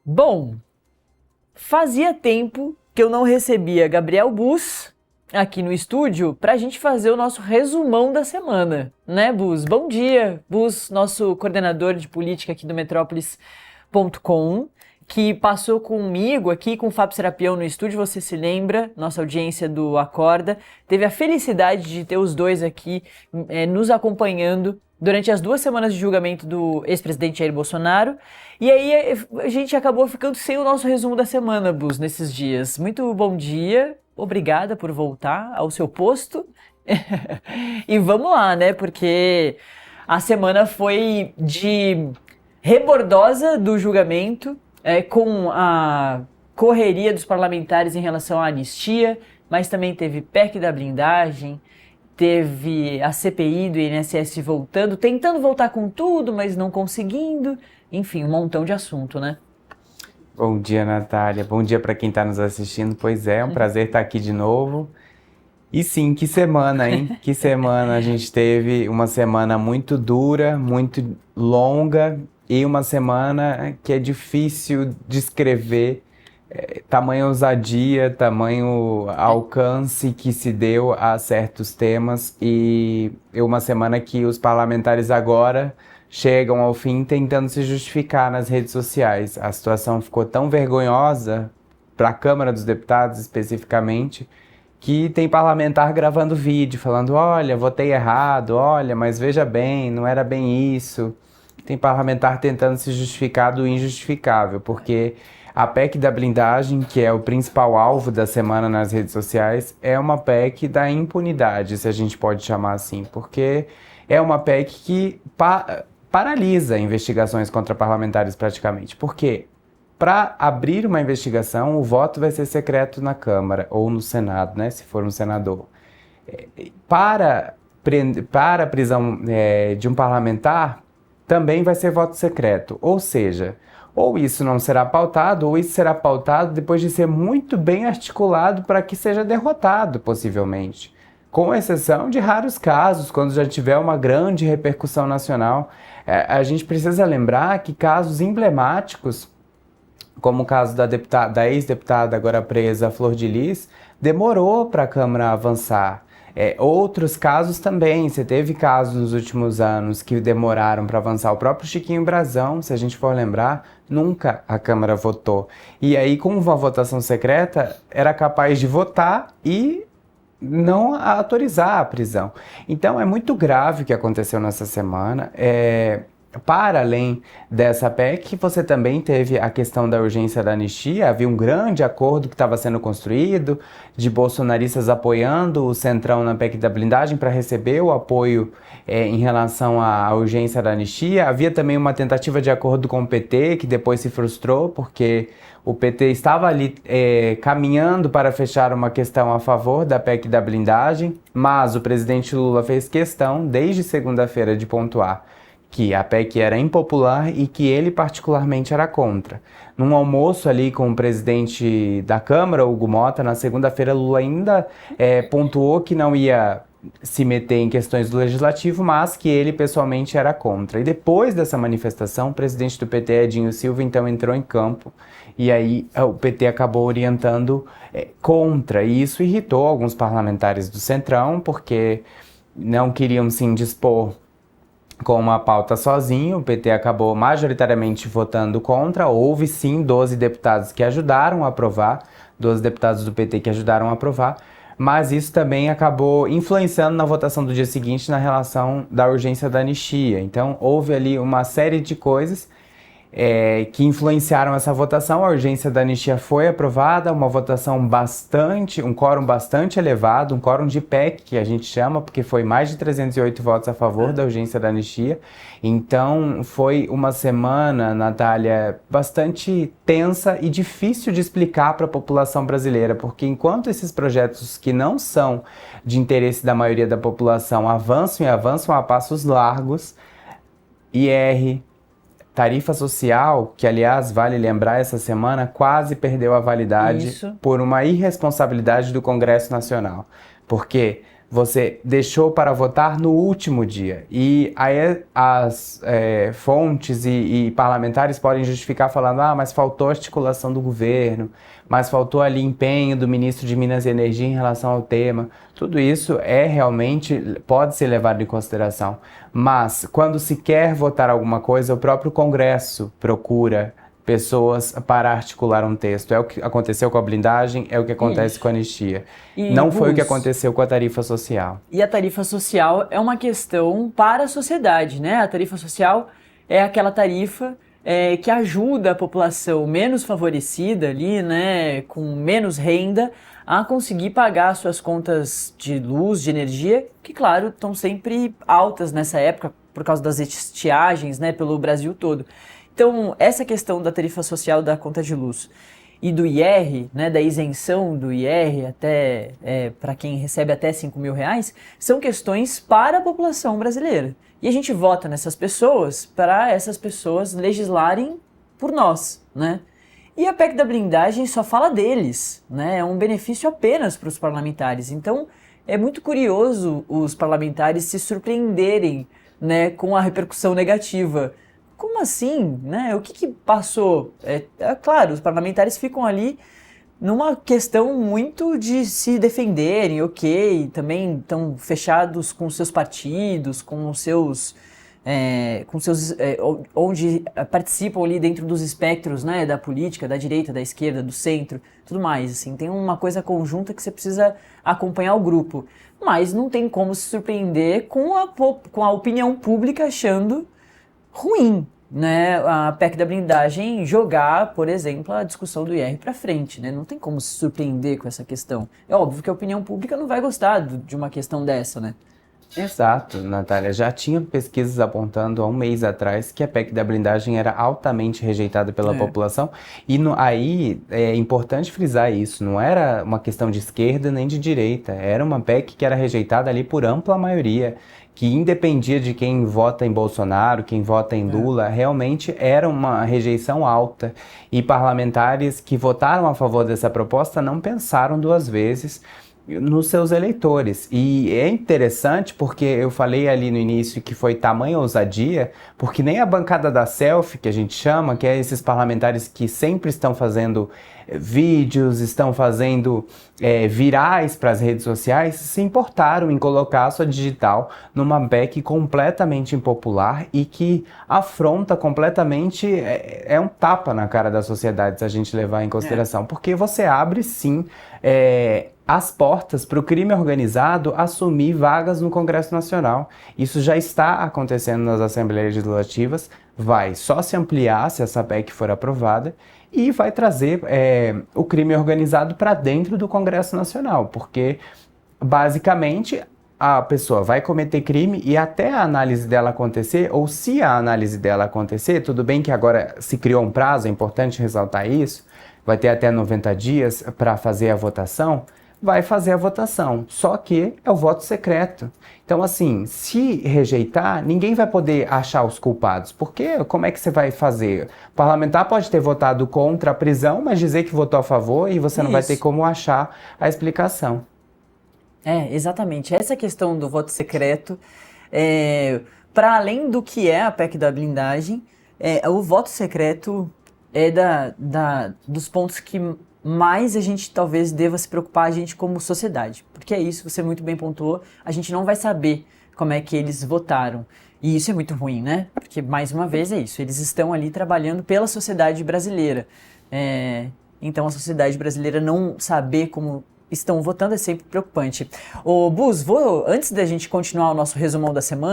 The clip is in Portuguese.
Bom, fazia tempo que eu não recebia Gabriel Bus aqui no estúdio para a gente fazer o nosso resumão da semana, né, Bus? Bom dia, Bus, nosso coordenador de política aqui do Metrópolis.com, que passou comigo aqui com o Fábio Serapião no estúdio, você se lembra, nossa audiência do Acorda, teve a felicidade de ter os dois aqui nos acompanhando durante as 2 semanas de julgamento do ex-presidente Jair Bolsonaro. E aí a gente acabou ficando sem o nosso resumo da semana, Bus, nesses dias. Muito bom dia, obrigada por voltar ao seu posto. E vamos lá, né, porque a semana foi de rebordosa do julgamento, com a correria dos parlamentares em relação à anistia, mas também teve PEC da blindagem, teve a CPI do INSS voltando, tentando voltar com tudo, mas não conseguindo. Enfim, um montão de assunto, né? Bom dia, Natália. Bom dia para quem está nos assistindo. Pois é um prazer estar aqui de novo. E sim, que semana, hein? Que semana. A gente teve uma semana muito dura, muito longa e uma semana que é difícil descrever. Tamanho ousadia, tamanho alcance que se deu a certos temas e uma semana que os parlamentares agora chegam ao fim tentando se justificar nas redes sociais. A situação ficou tão vergonhosa para a Câmara dos Deputados especificamente, que tem parlamentar gravando vídeo falando: olha, votei errado, olha, mas veja bem, não era bem isso. Tem parlamentar tentando se justificar do injustificável, porque a PEC da blindagem, que é o principal alvo da semana nas redes sociais, é uma PEC da impunidade, se a gente pode chamar assim, porque é uma PEC que paralisa investigações contra parlamentares praticamente. Porque para abrir uma investigação, o voto vai ser secreto na Câmara ou no Senado, né, se for um senador. Para a prisão de um parlamentar, também vai ser voto secreto, ou seja, ou isso não será pautado, ou isso será pautado depois de ser muito bem articulado para que seja derrotado, possivelmente. Com exceção de raros casos, quando já tiver uma grande repercussão nacional. A gente precisa lembrar que casos emblemáticos, como o caso da ex-deputada agora presa, Flor de Lis, demorou para a Câmara avançar. Outros casos também, você teve casos nos últimos anos que demoraram para avançar. O próprio Chiquinho Brazão, se a gente for lembrar, nunca a Câmara votou. E aí, com uma votação secreta, era capaz de votar e não autorizar a prisão. Então é muito grave o que aconteceu nessa semana. Para além dessa PEC, você também teve a questão da urgência da anistia. Havia um grande acordo que estava sendo construído, de bolsonaristas apoiando o Centrão na PEC da blindagem para receber o apoio em relação à urgência da anistia. Havia também uma tentativa de acordo com o PT, que depois se frustrou, porque o PT estava ali caminhando para fechar uma questão a favor da PEC da blindagem, mas o presidente Lula fez questão, desde segunda-feira, de pontuar que a PEC era impopular e que ele particularmente era contra. Num almoço ali com o presidente da Câmara, Hugo Mota, na segunda-feira, Lula ainda pontuou que não ia se meter em questões do legislativo, mas que ele pessoalmente era contra. E depois dessa manifestação, o presidente do PT, Edinho Silva, então entrou em campo e aí o PT acabou orientando contra. E isso irritou alguns parlamentares do Centrão, porque não queriam se indispor com uma pauta sozinho. O PT acabou majoritariamente votando contra. Houve sim 12 deputados que ajudaram a aprovar, 12 deputados do PT que ajudaram a aprovar, mas isso também acabou influenciando na votação do dia seguinte na relação da urgência da anistia. Então houve ali uma série de coisas que influenciaram essa votação. A urgência da anistia foi aprovada, uma votação um quórum bastante elevado, um quórum de PEC, que a gente chama, porque foi mais de 308 votos a favor da urgência da anistia. Então foi uma semana, Natália, bastante tensa e difícil de explicar para a população brasileira, porque enquanto esses projetos que não são de interesse da maioria da população avançam e avançam a passos largos, tarifa social, que aliás vale lembrar, essa semana quase perdeu a validade por uma irresponsabilidade do Congresso Nacional. Porque você deixou para votar no último dia. E aí as fontes e parlamentares podem justificar falando, mas faltou articulação do governo, mas faltou ali empenho do ministro de Minas e Energia em relação ao tema. Tudo isso realmente pode ser levado em consideração. Mas quando se quer votar alguma coisa, o próprio Congresso procura pessoas para articular um texto. É o que aconteceu com a blindagem, é o que acontece com a anistia. Não foi o que aconteceu com a tarifa social. E a tarifa social é uma questão para a sociedade, né? A tarifa social é aquela tarifa que ajuda a população menos favorecida ali, né, com menos renda, a conseguir pagar suas contas de luz, de energia, que, claro, estão sempre altas nessa época por causa das estiagens, né, pelo Brasil todo. Então, essa questão da tarifa social da conta de luz e do IR, né, da isenção do IR até para quem recebe até R$5.000, são questões para a população brasileira. E a gente vota nessas pessoas para essas pessoas legislarem por nós, né? E a PEC da blindagem só fala deles, né? É um benefício apenas para os parlamentares. Então, é muito curioso os parlamentares se surpreenderem, né, com a repercussão negativa. Como assim, né? O que passou? Claro, os parlamentares ficam ali numa questão muito de se defenderem, ok, também estão fechados com seus partidos, onde participam ali dentro dos espectros, né, da política, da direita, da esquerda, do centro, tudo mais, assim, tem uma coisa conjunta que você precisa acompanhar o grupo, mas não tem como se surpreender com a opinião pública achando ruim, né, a PEC da blindagem jogar, por exemplo, a discussão do IR para frente, né? Não tem como se surpreender com essa questão. É óbvio que a opinião pública não vai gostar de uma questão dessa, né? Exato, Natália. Já tinha pesquisas apontando há um mês atrás que a PEC da blindagem era altamente rejeitada pela população. E aí é importante frisar isso, não era uma questão de esquerda nem de direita, era uma PEC que era rejeitada ali por ampla maioria, que independia de quem vota em Bolsonaro, quem vota em Lula, realmente era uma rejeição alta. E parlamentares que votaram a favor dessa proposta não pensaram duas vezes nos seus eleitores. E é interessante porque eu falei ali no início que foi tamanha ousadia, porque nem a bancada da selfie, que a gente chama, que é esses parlamentares que sempre estão fazendo vídeos, estão fazendo virais para as redes sociais, se importaram em colocar a sua digital numa PEC completamente impopular e que afronta completamente, é um tapa na cara da sociedade se a gente levar em consideração, porque você abre sim as portas para o crime organizado assumir vagas no Congresso Nacional. Isso já está acontecendo nas Assembleias Legislativas, vai só se ampliar se essa PEC for aprovada e vai trazer o crime organizado para dentro do Congresso Nacional, porque basicamente a pessoa vai cometer crime e até a análise dela acontecer, ou se a análise dela acontecer, tudo bem que agora se criou um prazo, é importante ressaltar isso, vai ter até 90 dias para fazer a votação, vai fazer a votação, só que é o voto secreto. Então, assim, se rejeitar, ninguém vai poder achar os culpados, porque como é que você vai fazer? O parlamentar pode ter votado contra a prisão, mas dizer que votou a favor e você não vai ter como achar a explicação. Exatamente. Essa questão do voto secreto, para além do que é a PEC da blindagem, o voto secreto é dos pontos que mais a gente talvez deva se preocupar, a gente como sociedade. Porque é isso, você muito bem pontuou, a gente não vai saber como é que eles votaram. E isso é muito ruim, né? Porque, mais uma vez, é isso, eles estão ali trabalhando pela sociedade brasileira. Então, a sociedade brasileira não saber como estão votando é sempre preocupante. Ô, Bus, antes da gente continuar o nosso resumão da semana,